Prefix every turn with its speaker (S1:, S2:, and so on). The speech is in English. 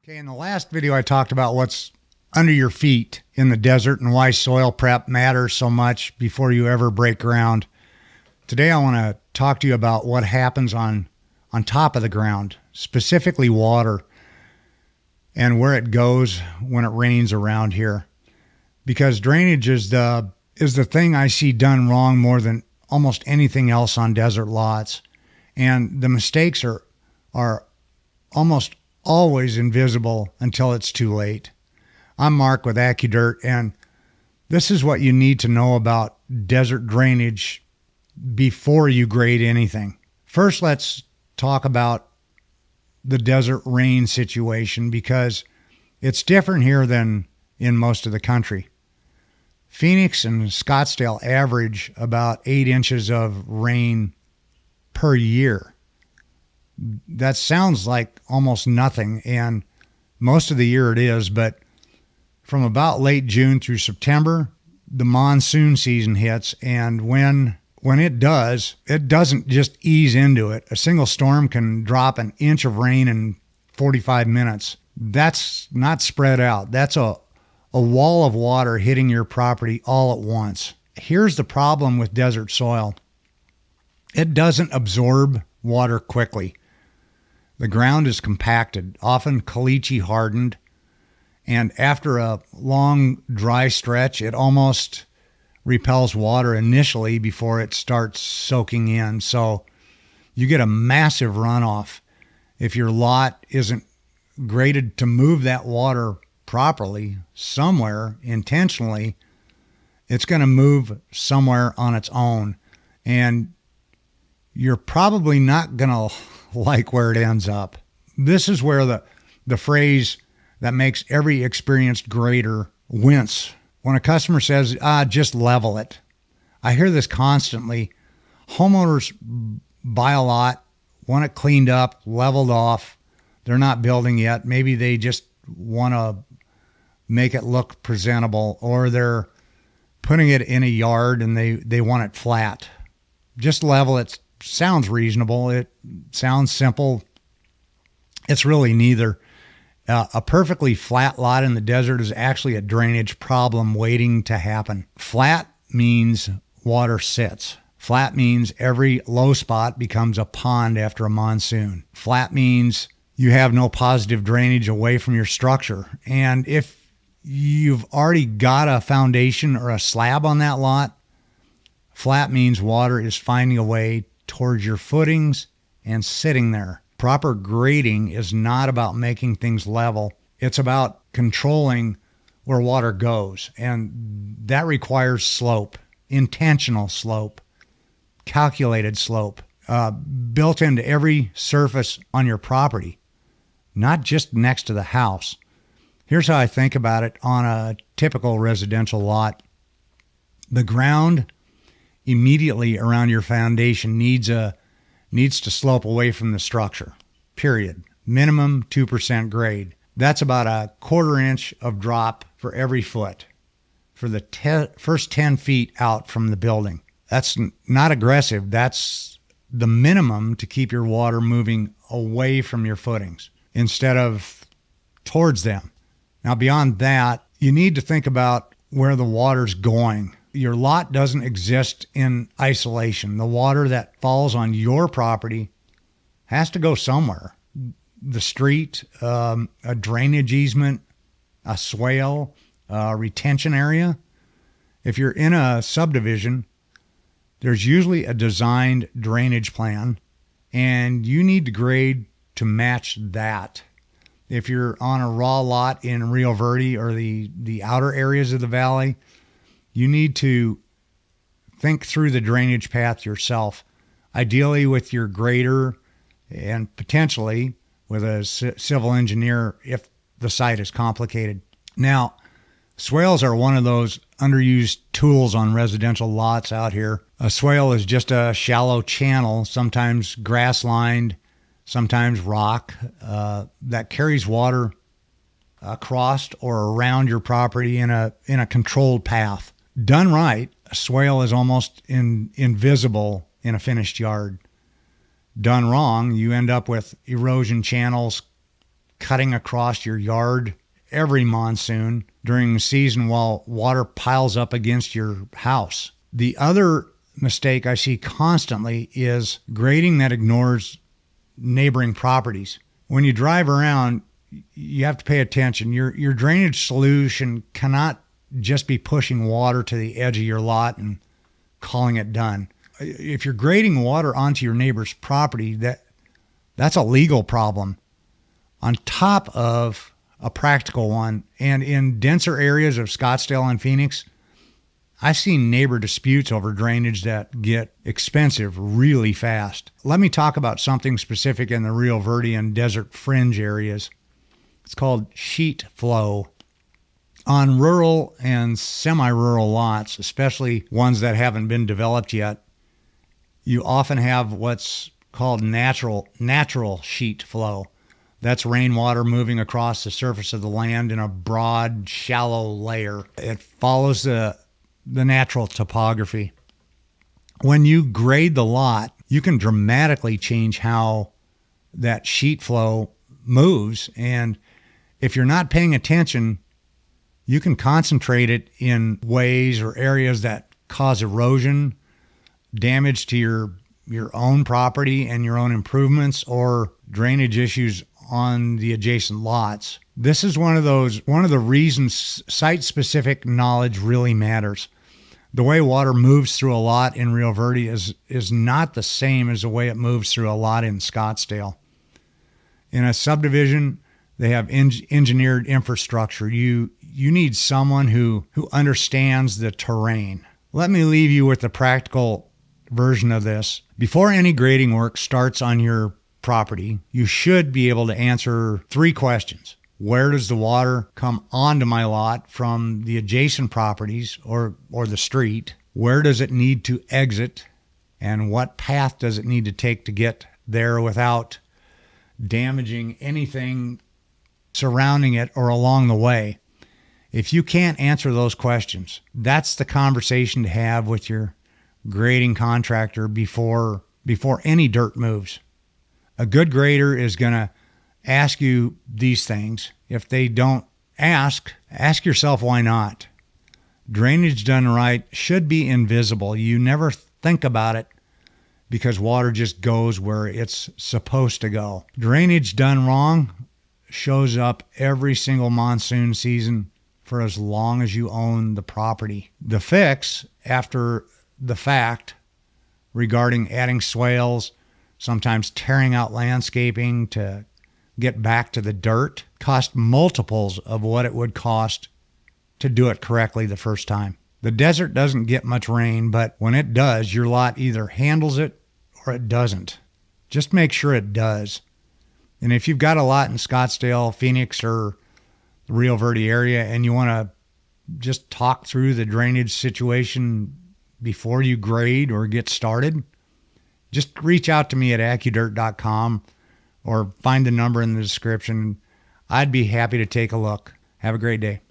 S1: Okay, in the last video, I talked about what's under your feet in the desert and why soil prep matters so much before you ever break ground. Today, I want to talk to you about what happens on top of the ground, specifically water, and where it goes when it rains around here. Because drainage is the thing I see done wrong more than almost anything else on desert lots. And the mistakes are almost always invisible until it's too late. I'm Mark with AccuDirt, and this is what you need to know about desert drainage before you grade anything. First, let's talk about the desert rain situation because it's different here than in most of the country. Phoenix and Scottsdale average about 8 inches of rain per year. That sounds like almost nothing, and most of the year it is, but from about late June through September, the monsoon season hits, and when it does, it doesn't just ease into it. A single storm can drop an inch of rain in 45 minutes. That's not spread out. That's a wall of water hitting your property all at once. Here's the problem with desert soil. It doesn't absorb water quickly. The ground is compacted, often caliche hardened, and after a long dry stretch, it almost repels water initially before it starts soaking in. So you get a massive runoff. If your lot isn't graded to move that water properly somewhere intentionally, it's going to move somewhere on its own. And you're probably not going to like where it ends up. This is where the phrase that makes every experienced grader wince. When a customer says, just level it. I hear this constantly. Homeowners buy a lot, want it cleaned up, leveled off. They're not building yet. Maybe they just want to make it look presentable, or they're putting it in a yard and they want it flat. Just level it. Sounds reasonable. It sounds simple. It's really neither. A perfectly flat lot in the desert is actually a drainage problem waiting to happen. Flat means water sits. Flat means every low spot becomes a pond after a monsoon. Flat means you have no positive drainage away from your structure. And if you've already got a foundation or a slab on that lot, flat means water is finding a way towards your footings and sitting there. Proper grading is not about making things level. It's about controlling where water goes. And that requires slope, intentional slope, calculated slope, built into every surface on your property, not just next to the house. Here's how I think about it on a typical residential lot. The ground immediately around your foundation needs to slope away from the structure, period. Minimum 2% grade. That's about a 1/4 inch of drop for every foot for the first 10 feet out from the building. That's not aggressive. That's the minimum to keep your water moving away from your footings instead of towards them. Now, beyond that, you need to think about where the water's going. Your lot doesn't exist in isolation. The water that falls on your property has to go somewhere. The street, a drainage easement, a swale, a retention area. If you're in a subdivision, there's usually a designed drainage plan, and you need to grade to match that. If you're on a raw lot in Rio Verde or the outer areas of the valley, you need to think through the drainage path yourself, ideally with your grader and potentially with a civil engineer if the site is complicated. Now, swales are one of those underused tools on residential lots out here. A swale is just a shallow channel, sometimes grass-lined, sometimes rock, that carries water across or around your property in a controlled path. Done right, a swale is almost invisible in a finished yard. Done wrong, you end up with erosion channels, cutting across your yard every monsoon during the season while water piles up against your house. The other mistake I see constantly is grading that ignores neighboring properties. When you drive around, you have to pay attention. Your drainage solution cannot just be pushing water to the edge of your lot and calling it done. If you're grading water onto your neighbor's property, that's a legal problem on top of a practical one. And in denser areas of Scottsdale and Phoenix, I've seen neighbor disputes over drainage that get expensive really fast. Let me talk about something specific in the Rio Verde and desert fringe areas. It's called sheet flow. On rural and semi-rural lots, especially ones that haven't been developed yet, you often have what's called natural sheet flow. That's rainwater moving across the surface of the land in a broad, shallow layer. It follows the natural topography. When you grade the lot, you can dramatically change how that sheet flow moves. And if you're not paying attention, you can concentrate it in ways or areas that cause erosion, damage to your own property and your own improvements, or drainage issues on the adjacent lots. This is one of the reasons site-specific knowledge really matters. The way water moves through a lot in Rio Verde is not the same as the way it moves through a lot in Scottsdale. In a subdivision, they have engineered infrastructure. You need someone who understands the terrain. Let me leave you with the practical version of this. Before any grading work starts on your property, you should be able to answer 3 questions. Where does the water come onto my lot from the adjacent properties or the street? Where does it need to exit? And what path does it need to take to get there without damaging anything surrounding it or along the way? If you can't answer those questions, that's the conversation to have with your grading contractor before any dirt moves. A good grader is going to ask you these things. If they don't ask yourself why not. Drainage done right should be invisible. You never think about it because water just goes where it's supposed to go. Drainage done wrong shows up every single monsoon season for as long as you own the property. The fix after the fact regarding adding swales, sometimes tearing out landscaping to get back to the dirt, cost multiples of what it would cost to do it correctly the first time. The desert doesn't get much rain, but when it does, your lot either handles it or it doesn't. Just make sure it does. And if you've got a lot in Scottsdale, Phoenix, or the Rio Verde area, and you want to just talk through the drainage situation before you grade or get started, just reach out to me at AccuDirt.com or find the number in the description. I'd be happy to take a look. Have a great day.